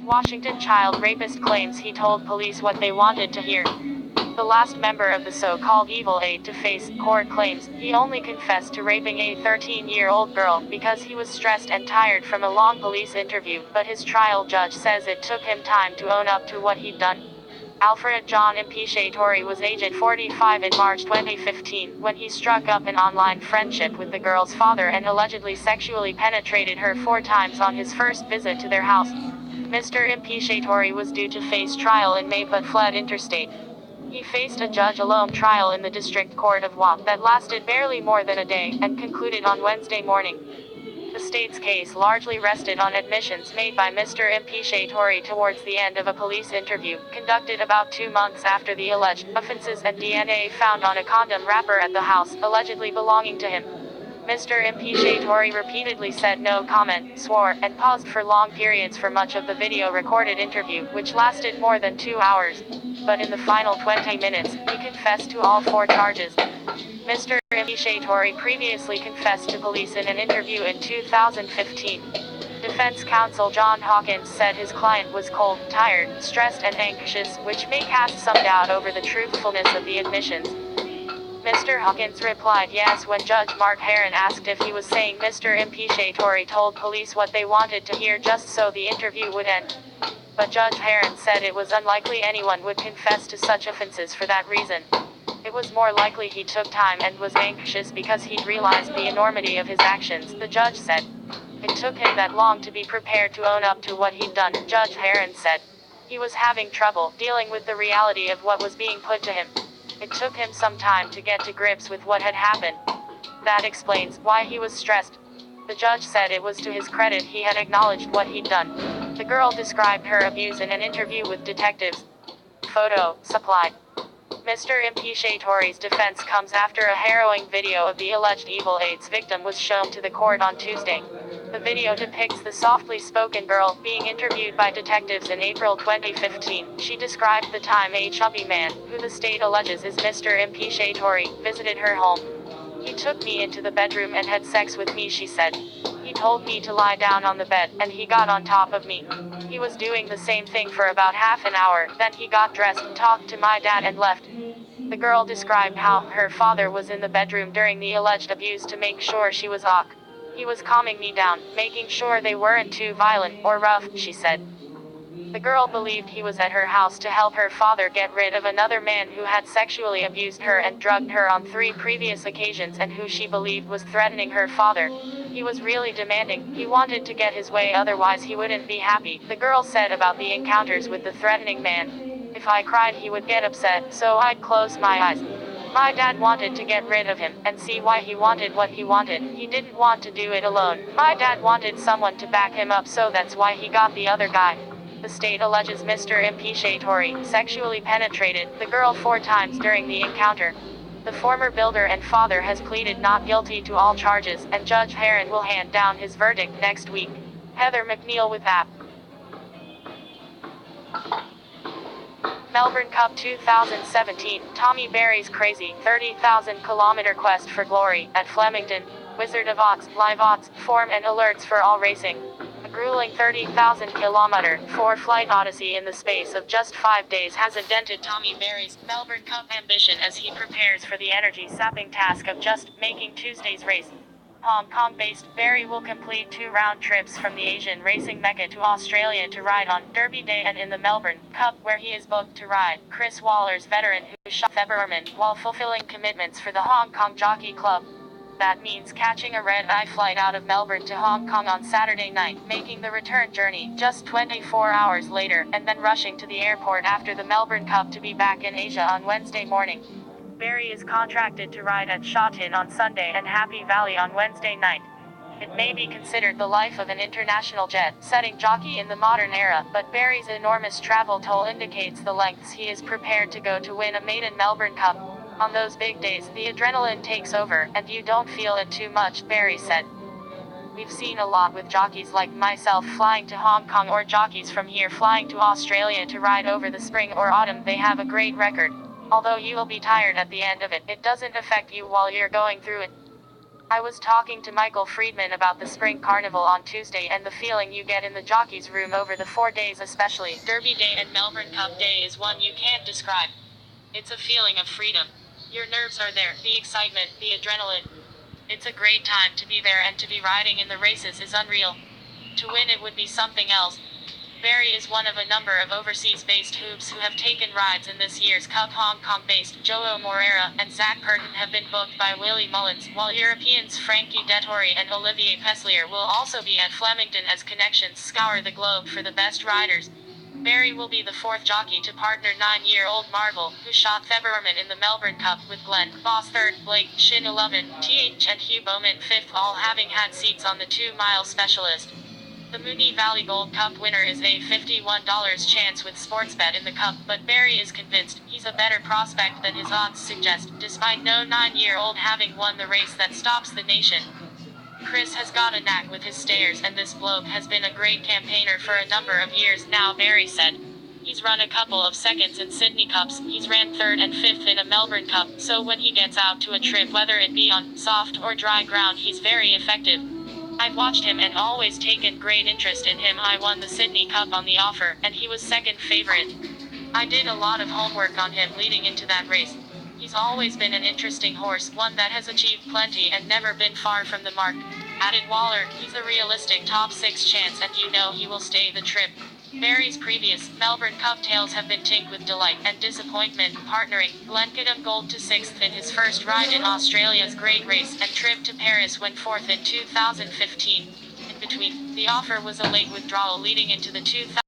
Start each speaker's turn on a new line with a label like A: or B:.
A: Washington child rapist claims he told police what they wanted to hear. The last member of the so-called Evil Eight to face court claims he only confessed to raping a 13-year-old girl because he was stressed and tired from a long police interview, but his trial judge says it took him time to own up to what he'd done. Alfred John Impiciatori was aged 45 in March 2015 when he struck up an online friendship with the girl's father and allegedly sexually penetrated her 4 times on his first visit to their house. Mr. Impiciatori was due to face trial in May but fled interstate. He faced a judge-alone trial in the District Court of WAP that lasted barely more than a day, and concluded on Wednesday morning. The state's case largely rested on admissions made by Mr. Impiciatori towards the end of a police interview, conducted about 2 months after the alleged offenses, and DNA found on a condom wrapper at the house, allegedly belonging to him. Mr. Impiciatori repeatedly said no comment, swore, and paused for long periods for much of the video-recorded interview, which lasted more than 2 hours. But in the final 20 minutes, he confessed to all 4 charges. Mr. Impiciatori previously confessed to police in an interview in 2015. Defense counsel John Hawkins said his client was cold, tired, stressed, and anxious, which may cast some doubt over the truthfulness of the admissions. Mr. Hawkins replied yes when Judge Mark Heron asked if he was saying Mr. Impiciatori told police what they wanted to hear just so the interview would end. But Judge Heron said it was unlikely anyone would confess to such offenses for that reason. It was more likely he took time and was anxious because he'd realized the enormity of his actions, the judge said. It took him that long to be prepared to own up to what he'd done, Judge Heron said. He was having trouble dealing with the reality of what was being put to him. It took him some time to get to grips with what had happened. That explains why he was stressed. The judge said it was to his credit he had acknowledged what he'd done. The girl described her abuse in an interview with detectives. Photo supplied. Mr. Impiciatori's defense comes after a harrowing video of the alleged Evil Eight's victim was shown to the court on Tuesday. The video depicts the softly spoken girl being interviewed by detectives in April 2015. She described the time a chubby man, who the state alleges is Mr. Impiciatori, visited her home. He took me into the bedroom and had sex with me, she said. He told me to lie down on the bed, and he got on top of me. He was doing the same thing for about half an hour, then he got dressed, talked to my dad and left. The girl described how her father was in the bedroom during the alleged abuse to make sure she was ok. He was calming me down, making sure they weren't too violent or rough, she said. The girl believed he was at her house to help her father get rid of another man who had sexually abused her and drugged her on 3 previous occasions and who she believed was threatening her father. He was really demanding, he wanted to get his way otherwise he wouldn't be happy, the girl said about the encounters with the threatening man. If I cried he would get upset, so I'd close my eyes. My dad wanted to get rid of him, and see why he wanted what he wanted. He didn't want to do it alone. My dad wanted someone to back him up, so that's why he got the other guy. The state alleges Mr. Impiciatori sexually penetrated the girl 4 times during the encounter. The former builder and father has pleaded not guilty to all charges, and Judge Heron will hand down his verdict next week. Heather McNeil with App. Melbourne Cup 2017, Tommy Berry's crazy 30,000-kilometer quest for glory at Flemington. Wizard of Oz, live odds, form and alerts for all racing. A grueling 30,000-kilometer, 4-flight odyssey in the space of just 5 days has dented Tommy Berry's Melbourne Cup ambition as he prepares for the energy-sapping task of just making Tuesday's race. Hong Kong-based, Berry will complete 2 round trips from the Asian racing mecca to Australia to ride on Derby Day and in the Melbourne Cup, where he is booked to ride Chris Waller's veteran who shot Februarman while fulfilling commitments for the Hong Kong Jockey Club. That means catching a red-eye flight out of Melbourne to Hong Kong on Saturday night, making the return journey just 24 hours later, and then rushing to the airport after the Melbourne Cup to be back in Asia on Wednesday morning. Berry is contracted to ride at Sha Tin on Sunday and Happy Valley on Wednesday night. It may be considered the life of an international jet-setting jockey in the modern era, but Berry's enormous travel toll indicates the lengths he is prepared to go to win a maiden Melbourne Cup. On those big days, the adrenaline takes over, and you don't feel it too much, Berry said. We've seen a lot with jockeys like myself flying to Hong Kong or jockeys from here flying to Australia to ride over the spring or autumn. They have a great record. Although you will be tired at the end of it, it doesn't affect you while you're going through it. I was talking to Michael Friedman about the spring carnival on Tuesday and the feeling you get in the jockey's room over the 4 days, especially Derby Day and Melbourne Cup Day, is one you can't describe. It's a feeling of freedom. Your nerves are there, the excitement, the adrenaline. It's a great time to be there, and to be riding in the races is unreal. To win it would be something else. Barry is one of a number of overseas-based hoops who have taken rides in this year's Cup. Hong Kong-based Joao Moreira and Zach Curtin have been booked by Willie Mullins, while Europeans Frankie Dettori and Olivier Peslier will also be at Flemington as connections scour the globe for the best riders. Barry will be the fourth jockey to partner 9-year-old Marvel, who shot Februarman in the Melbourne Cup, with Glenn Boss third, Blake Shin 11, TH and Hugh Bowman fifth, all having had seats on the 2-mile specialist. The Moonee Valley Gold Cup winner is a $51 chance with Sportsbet in the Cup, but Barry is convinced he's a better prospect than his odds suggest, despite no 9-year-old having won the race that stops the nation. Chris has got a knack with his stayers, and this bloke has been a great campaigner for a number of years now, Barry said. He's run a couple of seconds in Sydney Cups, he's ran third and fifth in a Melbourne Cup, so when he gets out to a trip, whether it be on soft or dry ground, he's very effective. I've watched him and always taken great interest in him. I won the Sydney Cup on the offer, and he was second favorite. I did a lot of homework on him leading into that race. He's always been an interesting horse, one that has achieved plenty and never been far from the mark. Added Waller, he's a realistic top 6 chance, and you know he will stay the trip. Barry's previous Melbourne Cup tales have been tinged with delight and disappointment, partnering Glencadam Gold to 6th in his first ride in Australia's Great Race, and trip to Paris when 4th in 2015. In between, the offer was a late withdrawal leading into the 2000